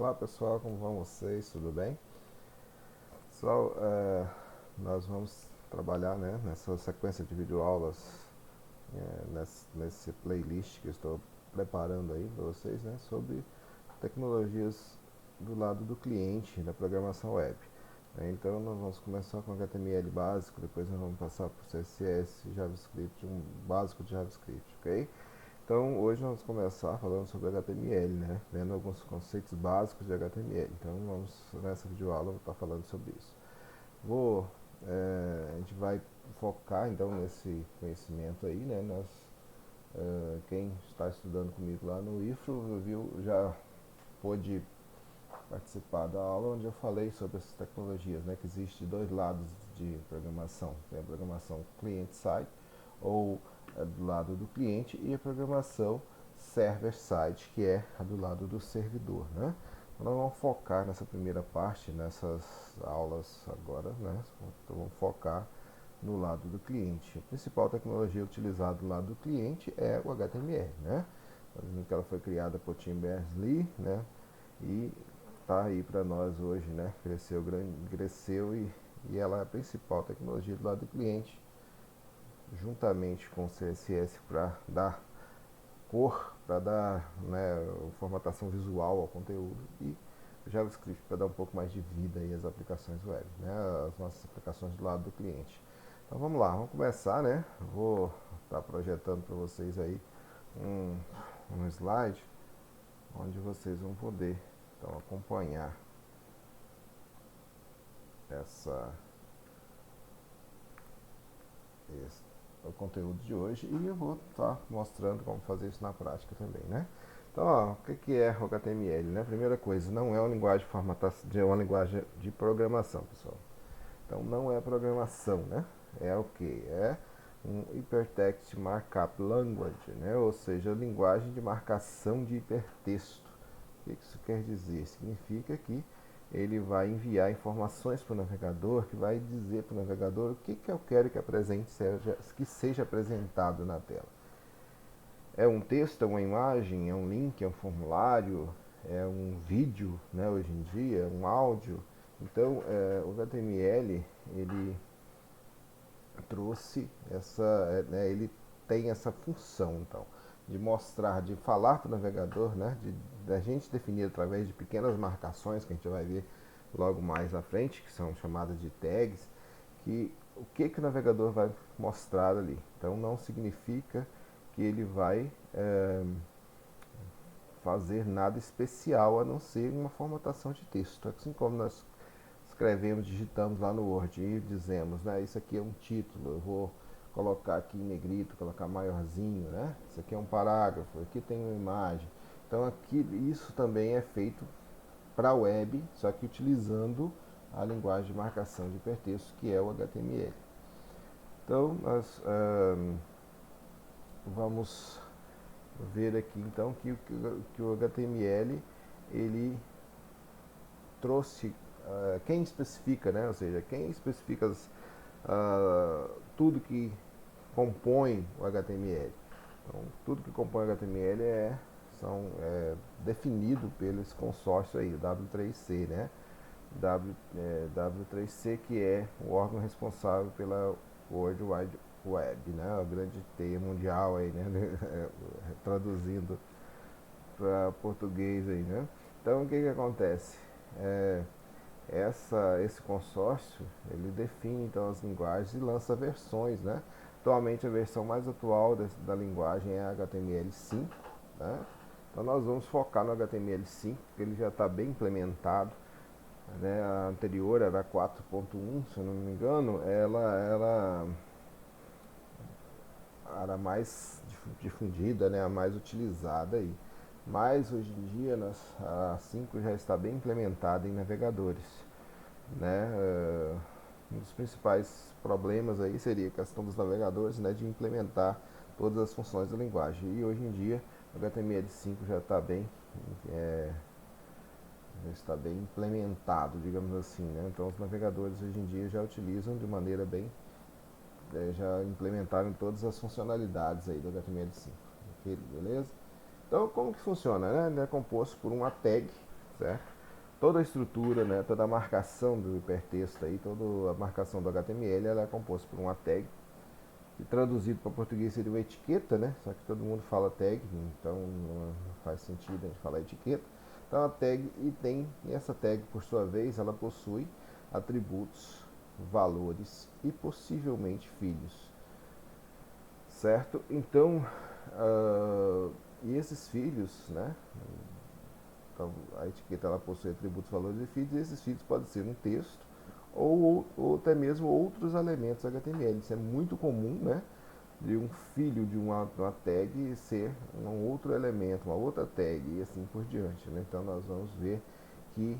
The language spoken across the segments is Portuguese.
Olá pessoal, como vão vocês? Tudo bem? Pessoal, nós vamos trabalhar, né, nessa sequência de videoaulas, nesse playlist que eu estou preparando aí para vocês, né, sobre tecnologias do lado do cliente da programação web. Então nós vamos começar com HTML básico, depois nós vamos passar para o CSS, JavaScript, um básico de JavaScript, ok? Então, hoje nós vamos começar falando sobre HTML, né? Vendo alguns conceitos básicos de HTML. Então, nessa videoaula, vou estar falando sobre isso. A gente vai focar, então, nesse conhecimento aí, né? Quem está estudando comigo lá no IFRO, viu, já pôde participar da aula onde eu falei sobre essas tecnologias, né? Que existe dois lados de programação. Tem a programação client-side, ou do lado do cliente, e a programação server-side, que é a do lado do servidor, né? Então, nós vamos focar nessa primeira parte, nessas aulas agora, né? Então, vamos focar no lado do cliente. A principal tecnologia utilizada do lado do cliente é o HTML, né? Que ela foi criada por Tim Berners-Lee, né? E tá aí para nós hoje, né? Cresceu e ela é a principal tecnologia do lado do cliente, juntamente com o CSS para dar cor, para dar, né, formatação visual ao conteúdo, e o JavaScript para dar um pouco mais de vida aí às aplicações web, né, as nossas aplicações do lado do cliente. Então vamos lá, vamos começar, né? Vou estar projetando para vocês aí um slide onde vocês vão poder então acompanhar essa esse, o conteúdo de hoje, e eu vou estar mostrando como fazer isso na prática também, né? Então, ó, o que é o HTML, né? Primeira coisa, não é uma linguagem de formatação, é uma linguagem de programação, pessoal. Então, não é programação, né? É o que? É um Hypertext Markup Language, né? Ou seja, linguagem de marcação de hipertexto. O que isso quer dizer? Significa que ele vai enviar informações para o navegador, que vai dizer para o navegador o que eu quero que seja apresentado na tela. É um texto, é uma imagem, é um link, é um formulário, é um vídeo, né, hoje em dia, é um áudio. Então, o HTML, ele trouxe ele tem essa função, então, de mostrar, de falar para o navegador, né, da gente definir através de pequenas marcações que a gente vai ver logo mais à frente, que são chamadas de tags, que o que o navegador vai mostrar ali. Então, não significa que ele vai fazer nada especial a não ser uma formatação de texto, assim como nós escrevemos, digitamos lá no Word e dizemos, né, isso aqui é um título, eu vou colocar aqui em negrito, colocar maiorzinho, né? Isso aqui é um parágrafo, aqui tem uma imagem. Então aqui isso também é feito para a web, só que utilizando a linguagem de marcação de hipertexto, que é o HTML. Então nós vamos ver aqui então que o HTML ele trouxe quem especifica, né? Ou seja, quem especifica tudo que compõe o HTML. Então, tudo que compõe o HTML é definido pelo esse consórcio aí, o W3C, né? W3C, que é o órgão responsável pela World Wide Web, né? A grande teia mundial aí, né? Traduzindo para português aí, né? Então, o que acontece? É, esse consórcio ele define então as linguagens e lança versões, né? Atualmente a versão mais atual da linguagem é a HTML5, né? Então nós vamos focar no HTML5, que ele já está bem implementado, né? A anterior era 4.1, se eu não me engano, ela era mais difundida, né? A mais utilizada aí. Mas hoje em dia a 5 já está bem implementada em navegadores, né? Um dos principais problemas aí seria a questão dos navegadores, né, de implementar todas as funções da linguagem. E hoje em dia o HTML5 já está bem implementado, digamos assim, né? Então os navegadores hoje em dia já utilizam de maneira bem, já implementaram todas as funcionalidades aí do HTML5, beleza? Então como que funciona, né? Ele é composto por uma tag, certo? toda a estrutura, né, toda a marcação do hipertexto aí, toda a marcação do HTML, ela é composta por uma tag, que traduzido para português seria uma etiqueta, né? Só que todo mundo fala tag, então não faz sentido a gente falar etiqueta. Então a tag e essa tag, por sua vez, ela possui atributos, valores e possivelmente filhos, certo? Então, e esses filhos, né? Então, a etiqueta ela possui atributos, valores e feeds, e esses feeds podem ser um texto ou até mesmo outros elementos HTML. Isso é muito comum, né? De um filho de uma tag ser um outro elemento, uma outra tag e assim por diante, né? Então nós vamos ver que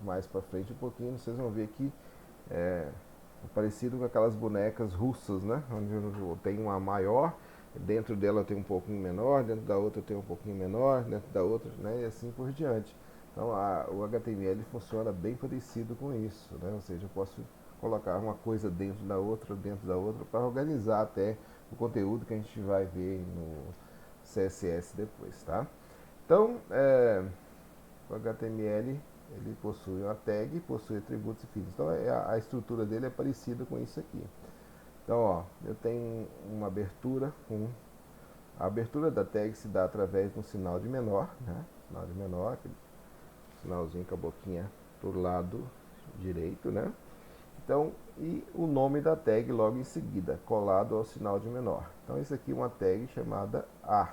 mais para frente um pouquinho vocês vão ver que é parecido com aquelas bonecas russas, né? Onde tem uma maior, dentro dela tem um pouquinho menor, dentro da outra tem um pouquinho menor, dentro da outra, né? E assim por diante. Então o HTML funciona bem parecido com isso, né? Ou seja, eu posso colocar uma coisa dentro da outra, para organizar até o conteúdo que a gente vai ver no CSS depois, tá? Então, o HTML ele possui uma tag, possui atributos e filhos. Então a estrutura dele é parecida com isso aqui. Então, ó, eu tenho uma abertura com a abertura da tag se dá através de um sinal de menor, né? Sinal de menor, aquele sinalzinho com a boquinha pro lado direito, né? Então, e o nome da tag logo em seguida, colado ao sinal de menor. Então, isso aqui é uma tag chamada A.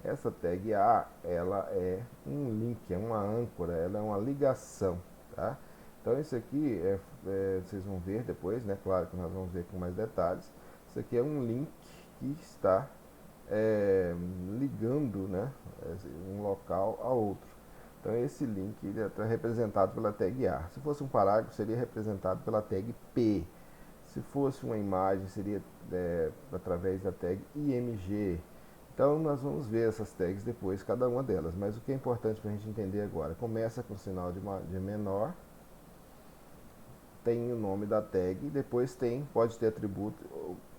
Essa tag A, ela é um link, é uma âncora, ela é uma ligação, tá? Então isso aqui vocês vão ver depois, né? Claro que nós vamos ver com mais detalhes. Isso aqui é um link que está ligando, né, um local a outro. Então esse link ele é representado pela tag A. Se fosse um parágrafo, seria representado pela tag P. Se fosse uma imagem, seria através da tag IMG. Então nós vamos ver essas tags depois, cada uma delas. Mas o que é importante para a gente entender agora, começa com o sinal de menor, tem o nome da tag, depois pode ter atributo,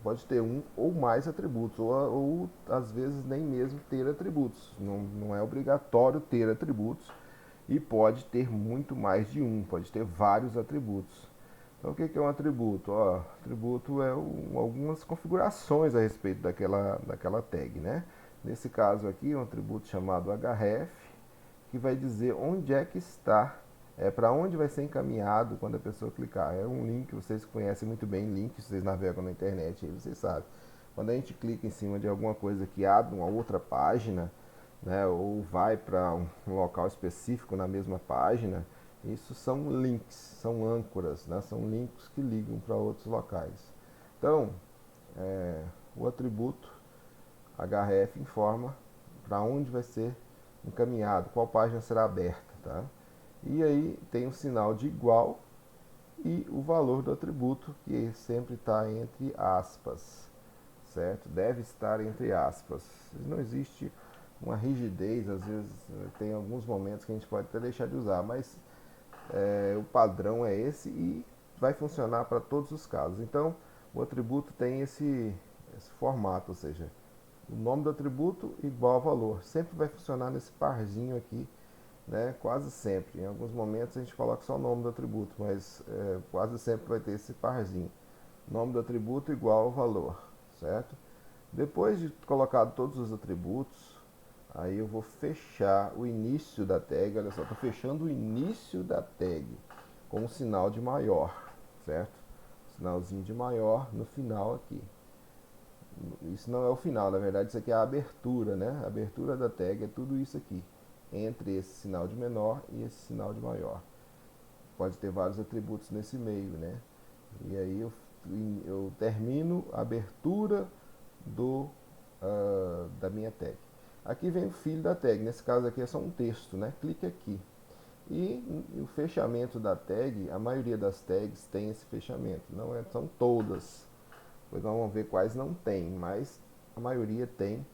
pode ter um ou mais atributos, ou às vezes nem mesmo ter atributos. Não é obrigatório ter atributos e pode ter muito mais de um, pode ter vários atributos. Então o que é um atributo? Atributo é algumas configurações a respeito daquela tag, né? Nesse caso aqui, um atributo chamado href, que vai dizer onde é que está, para onde vai ser encaminhado quando a pessoa clicar. É um link, vocês conhecem muito bem links, vocês navegam na internet, aí vocês sabem. Quando a gente clica em cima de alguma coisa que abre uma outra página, né, ou vai para um local específico na mesma página, isso são links, são âncoras, né, são links que ligam para outros locais. Então, o atributo href informa para onde vai ser encaminhado, qual página será aberta, tá? E aí tem o sinal de igual e o valor do atributo, que sempre está entre aspas, certo? Deve estar entre aspas. Não existe uma rigidez, às vezes tem alguns momentos que a gente pode até deixar de usar, mas o padrão é esse e vai funcionar para todos os casos. Então, o atributo tem esse formato, ou seja, o nome do atributo igual ao valor. Sempre vai funcionar nesse parzinho aqui, né? Quase sempre. Em alguns momentos a gente coloca só o nome do atributo, mas quase sempre vai ter esse parzinho. Nome do atributo igual ao valor, certo? Depois de colocado todos os atributos, aí eu vou fechar o início da tag. Olha só, estou fechando o início da tag com um sinal de maior, certo? Sinalzinho de maior no final aqui. Isso não é o final, na verdade isso aqui é a abertura, né? A abertura da tag é tudo isso aqui, entre esse sinal de menor e esse sinal de maior. Pode ter vários atributos nesse meio, né? E aí eu termino a abertura da minha tag. Aqui vem o filho da tag, nesse caso aqui é só um texto, né? Clique aqui. E o fechamento da tag, a maioria das tags tem esse fechamento, não são todas. Depois nós vamos ver quais não tem, mas a maioria tem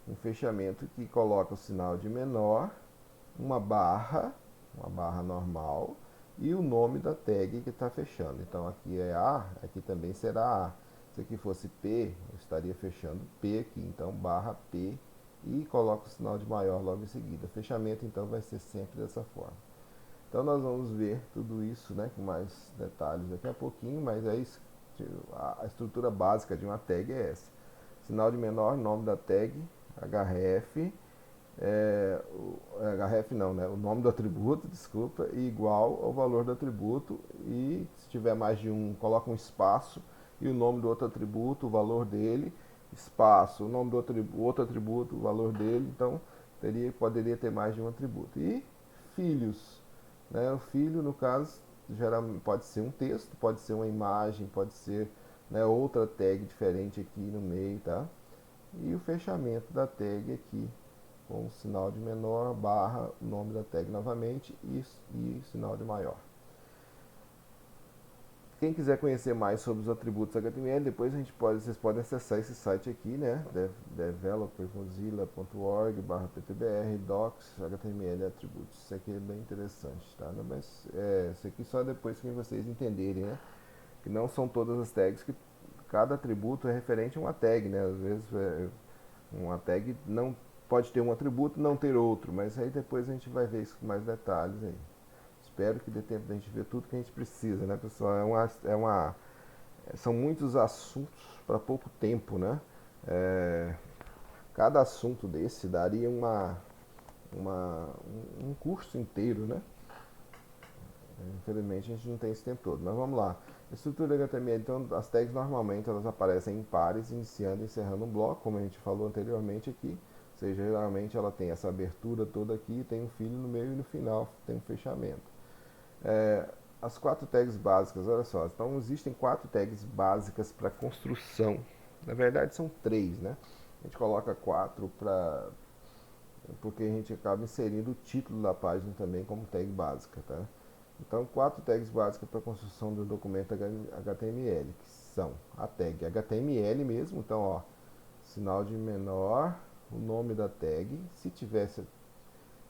um fechamento que coloca o sinal de menor, uma barra normal e o nome da tag que está fechando. Então aqui é A, aqui também será A. Se aqui fosse P, eu estaria fechando P aqui, então barra P e coloco o sinal de maior logo em seguida. Fechamento então vai ser sempre dessa forma. Então nós vamos ver tudo isso, né, com mais detalhes daqui a pouquinho, mas é isso, a estrutura básica de uma tag é essa. Sinal de menor, nome da tag, href, href não, né, o nome do atributo, desculpa, e igual ao valor do atributo, e se tiver mais de um, coloca um espaço e o nome do outro atributo, o valor dele, espaço, o nome do outro atributo, o valor dele, então poderia ter mais de um atributo. E filhos, né, o filho, no caso, geralmente pode ser um texto, pode ser uma imagem, pode ser, né, outra tag diferente aqui no meio, tá? E o fechamento da tag aqui, com o sinal de menor, barra, o nome da tag novamente e sinal de maior. Quem quiser conhecer mais sobre os atributos HTML, depois vocês podem acessar esse site aqui, né? developer.mozilla.org/ttbr docs HTML atributos. Isso aqui é bem interessante, tá? Mas isso aqui só depois que vocês entenderem, né? Que não são todas as tags, que cada atributo é referente a uma tag, né? Às vezes uma tag não pode ter um atributo e não ter outro, mas aí depois a gente vai ver isso com mais detalhes aí. Espero que dê tempo da gente ver tudo que a gente precisa, né, pessoal? São muitos assuntos para pouco tempo, né? Cada assunto desse daria um curso inteiro, né? Infelizmente a gente não tem esse tempo todo, mas vamos lá. Estrutura HTML, então as tags normalmente elas aparecem em pares, iniciando e encerrando um bloco, como a gente falou anteriormente aqui. Ou seja, geralmente ela tem essa abertura toda aqui, tem um filho no meio e no final tem um fechamento. As 4 tags básicas, olha só, então existem 4 tags básicas para construção. Na verdade são 3, né? A gente coloca 4 porque a gente acaba inserindo o título da página também como tag básica, tá? Então 4 tags básicas para construção do documento HTML, que são a tag HTML mesmo, então ó, sinal de menor, o nome da tag, se tivesse.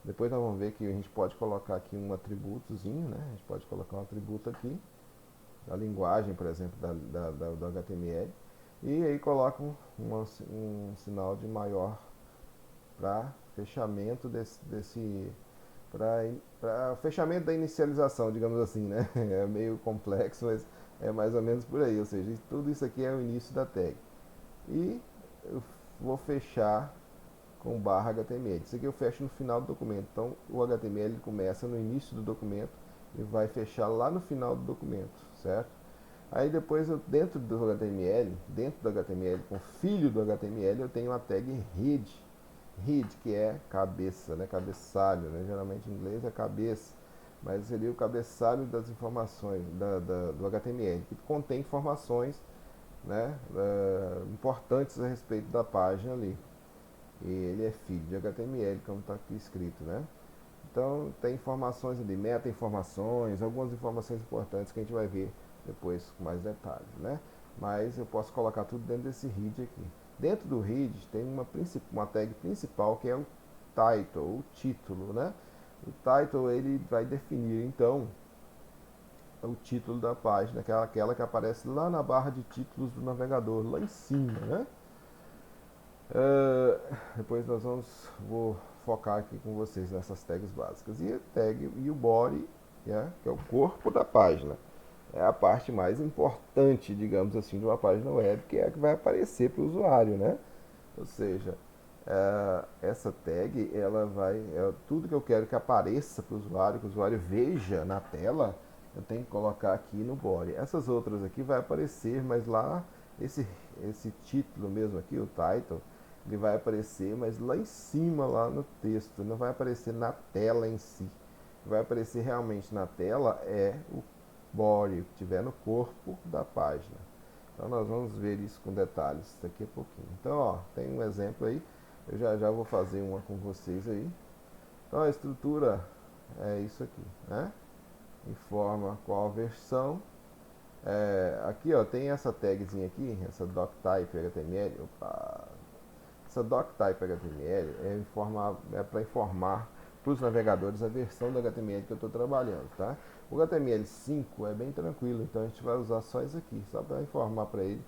Depois nós vamos ver que a gente pode colocar aqui um atributozinho, né? A gente pode colocar um atributo aqui, da linguagem, por exemplo, do HTML. E aí coloca um sinal de maior para fechamento para fechamento da inicialização, digamos assim, né? É meio complexo, mas é mais ou menos por aí. Ou seja, tudo isso aqui é o início da tag. E eu vou fechar com barra HTML. Isso aqui eu fecho no final do documento. Então o HTML começa no início do documento e vai fechar lá no final do documento, certo? Aí depois dentro do HTML, com o filho do HTML, eu tenho a tag head, que é cabeça, né? Cabeçalho, né? Geralmente em inglês é cabeça, mas seria o cabeçalho das informações do HTML, que contém informações, né, importantes a respeito da página ali. E ele é filho de HTML, como está aqui escrito, né? Então tem informações ali, meta-informações, algumas informações importantes que a gente vai ver depois com mais detalhes, né? Mas eu posso colocar tudo dentro desse head aqui. Dentro do head tem uma tag principal que é o title, o título, né? O title ele vai definir então o título da página, que é aquela que aparece lá na barra de títulos do navegador, lá em cima, né? Depois vou focar aqui com vocês nessas tags básicas. E a tag e o body, né, que é o corpo da página. É a parte mais importante, digamos assim, de uma página web, que é a que vai aparecer para o usuário, né? Ou seja, essa tag, tudo que eu quero que apareça para o usuário, que o usuário veja na tela, eu tenho que colocar aqui no body. Essas outras aqui vai aparecer, mas lá, esse título mesmo aqui, o title, ele vai aparecer, mas lá em cima, lá no texto, não vai aparecer na tela em si. O que vai aparecer realmente na tela é o body, o que tiver no corpo da página. Então nós vamos ver isso com detalhes daqui a pouquinho. Então, ó, tem um exemplo aí, eu já vou fazer uma com vocês aí. Então a estrutura é isso aqui, né? Informa qual a versão. Aqui, ó, tem essa tagzinha aqui, essa doctype HTML. Opa, essa doctype HTML é para informar para os navegadores a versão do HTML que eu estou trabalhando, tá? O HTML5 é bem tranquilo, então a gente vai usar só isso aqui, só para informar para ele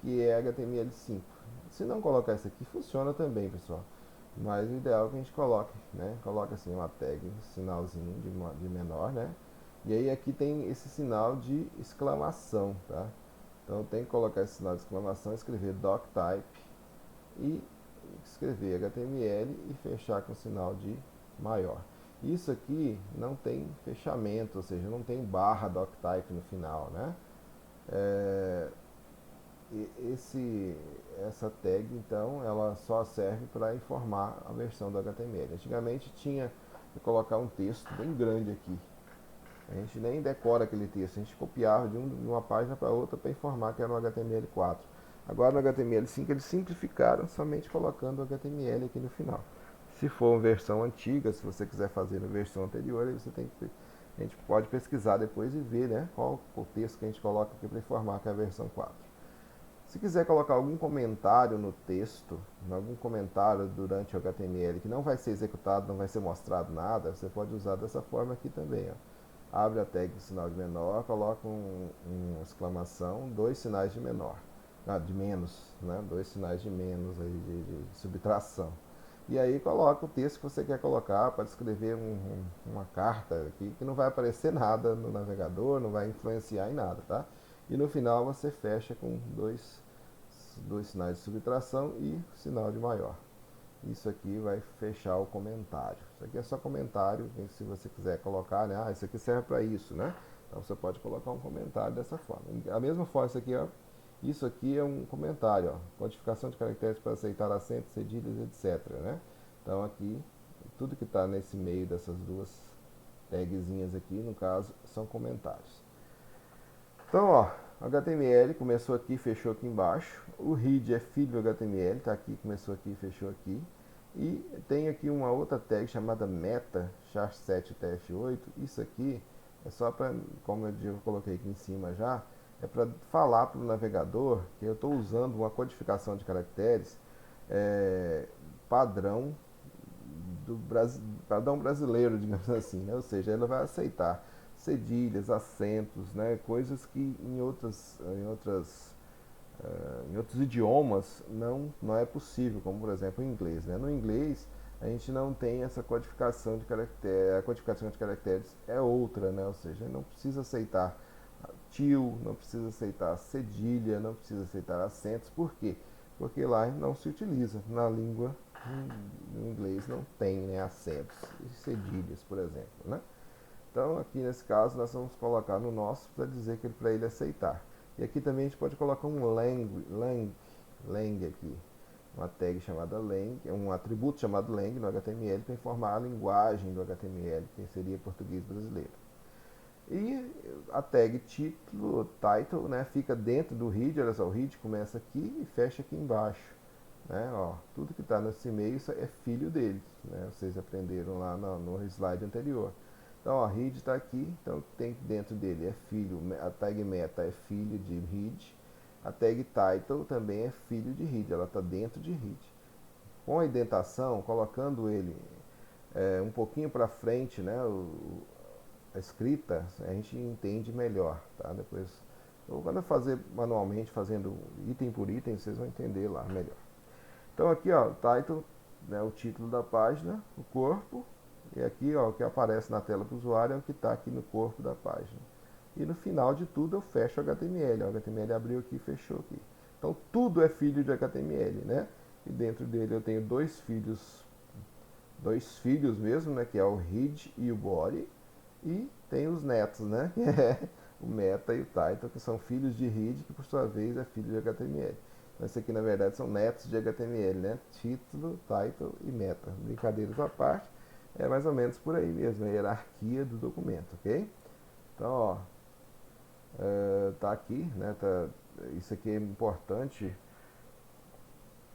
que é HTML5. Se não colocar isso aqui, funciona também, pessoal. Mas o ideal é que a gente coloque, né? Coloque assim uma tag, um sinalzinho de menor, né? E aí aqui tem esse sinal de exclamação, tá? Então tem que colocar esse sinal de exclamação, escrever doctype e escrever HTML e fechar com sinal de maior. Isso aqui não tem fechamento, ou seja, não tem barra doctype no final, né? É, essa tag, então, ela só serve para informar a versão do HTML. Antigamente tinha que colocar um texto bem grande aqui. A gente nem decora aquele texto, a gente copiava de uma página para outra para informar que era um HTML4. Agora no HTML5 eles simplificaram somente colocando o HTML aqui no final. Se for uma versão antiga, se você quiser fazer na versão anterior, aí você tem que, a gente pode pesquisar depois e ver, né, qual o texto que a gente coloca aqui para informar que é a versão 4. Se quiser colocar algum comentário no texto, algum comentário durante o HTML que não vai ser executado, não vai ser mostrado nada, você pode usar dessa forma aqui também. Ó. Abre a tag de sinal de menor, coloca uma exclamação, dois sinais de menor, de menos, né? Dois sinais de menos aí, de subtração. E aí coloca o texto que você quer colocar, pode escrever uma carta aqui que não vai aparecer nada no navegador, não vai influenciar em nada, tá? E no final você fecha com dois sinais de subtração e sinal de maior. Isso aqui vai fechar o comentário. Isso aqui é só comentário, se você quiser colocar, né? Ah, isso aqui serve para isso, né? Então você pode colocar um comentário dessa forma. A mesma forma, isso aqui é um comentário, ó, codificação de caracteres para aceitar acentos, cedilhas, etc, né? Então aqui, tudo que está nesse meio dessas duas tagzinhas aqui, no caso, são comentários. Então, ó, HTML começou aqui, fechou aqui embaixo. O head é filho do HTML, tá aqui, começou aqui, fechou aqui. E tem aqui uma outra tag chamada meta, char7tf8. Isso aqui é só para, como eu coloquei aqui em cima já, é para falar para o navegador que eu estou usando uma codificação de caracteres padrão padrão brasileiro, digamos assim, né? Ou seja, ele vai aceitar cedilhas, acentos, né? Coisas que em outros idiomas não é possível, como por exemplo em inglês, né? No inglês a gente não tem essa codificação de caracteres, a codificação de caracteres é outra, né? Ou seja, não precisa aceitar til, não precisa aceitar cedilha, não precisa aceitar acentos, por quê? Porque lá não se utiliza, na língua no inglês não tem, né, acentos e cedilhas, por exemplo, né? Então aqui nesse caso nós vamos colocar no nosso para dizer que para ele aceitar. E aqui também a gente pode colocar um lang aqui, uma tag chamada lang, um atributo chamado lang no HTML para informar a linguagem do HTML, que seria português brasileiro. E a tag título, title, né, fica dentro do head, olha só, o head começa aqui e fecha aqui embaixo. Né, ó, tudo que está nesse meio é filho dele, né, vocês aprenderam lá no slide anterior. Então, ó, read está aqui, então tem dentro dele é filho, a tag meta é filho de read, a tag title também é filho de read, ela está dentro de read. Com a indentação, colocando ele um pouquinho para frente, né, a escrita, a gente entende melhor, tá? Depois, quando eu fazer manualmente, fazendo item por item, vocês vão entender lá melhor. Então aqui, ó, o title, né, o título da página, o corpo, e aqui, ó, o que aparece na tela para o usuário é o que está aqui no corpo da página. E no final de tudo eu fecho o HTML. O HTML abriu aqui e fechou aqui. Então tudo é filho de HTML, né? E dentro dele eu tenho dois filhos mesmo, né? Que é o head e o body. E tem os netos, né? Que é o meta e o title, que são filhos de head, que por sua vez é filho de HTML. Esse aqui, na verdade, são netos de HTML, né? Título, title e meta. Brincadeiras à parte, é mais ou menos por aí mesmo, a hierarquia do documento, ok? Então, ó, tá aqui, né? Isso aqui é importante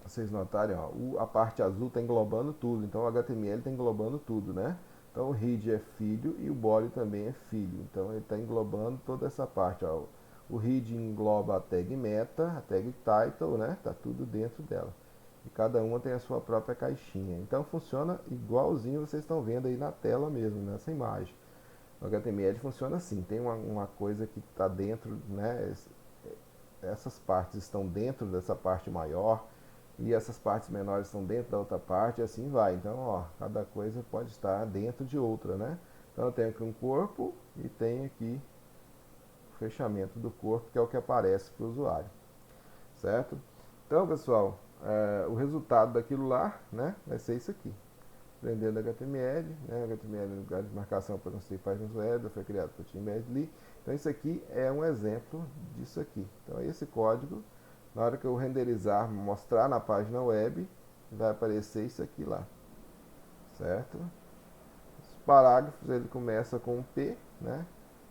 vocês notarem, ó, a parte azul está englobando tudo, então o HTML está englobando tudo, né? Então o head é filho e o body também é filho, então ele está englobando toda essa parte, ó. O head engloba a tag meta, a tag title, né? Tá tudo dentro dela. E cada uma tem a sua própria caixinha. Então funciona igualzinho vocês estão vendo aí na tela mesmo, nessa imagem. O HTML funciona assim, tem uma coisa que está dentro, né? Essas partes estão dentro dessa parte maior, e essas partes menores estão dentro da outra parte, e assim vai. Então, ó, cada coisa pode estar dentro de outra, né? Então eu tenho aqui um corpo e tenho aqui o fechamento do corpo, que é o que aparece para o usuário, certo? Então, pessoal, o resultado daquilo lá, né, vai ser isso aqui. Aprendendo HTML, né, HTML no lugar de marcação para construir páginas web, foi criado por Tim Berners-Lee. Então isso aqui é um exemplo disso aqui. Então esse código, na hora que eu renderizar, mostrar na página web, vai aparecer isso aqui lá, certo? Os parágrafos, ele começa com um P, né?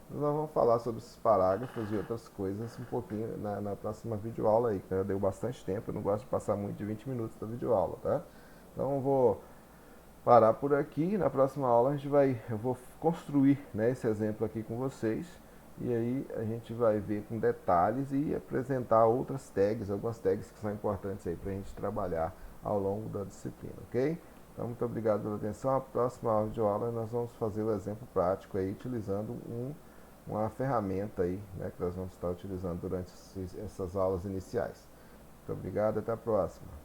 Nós vamos falar sobre esses parágrafos e outras coisas um pouquinho na próxima videoaula aí, que já deu bastante tempo, eu não gosto de passar muito de 20 minutos da videoaula, tá? Então eu vou parar por aqui. Na próxima aula eu vou construir, né, esse exemplo aqui com vocês, e aí a gente vai ver com detalhes e apresentar outras tags, algumas tags que são importantes aí para a gente trabalhar ao longo da disciplina, ok? Então muito obrigado pela atenção. A próxima aula de aula nós vamos fazer o exemplo prático aí utilizando uma ferramenta aí, né, que nós vamos estar utilizando durante essas aulas iniciais. Muito obrigado, até a próxima.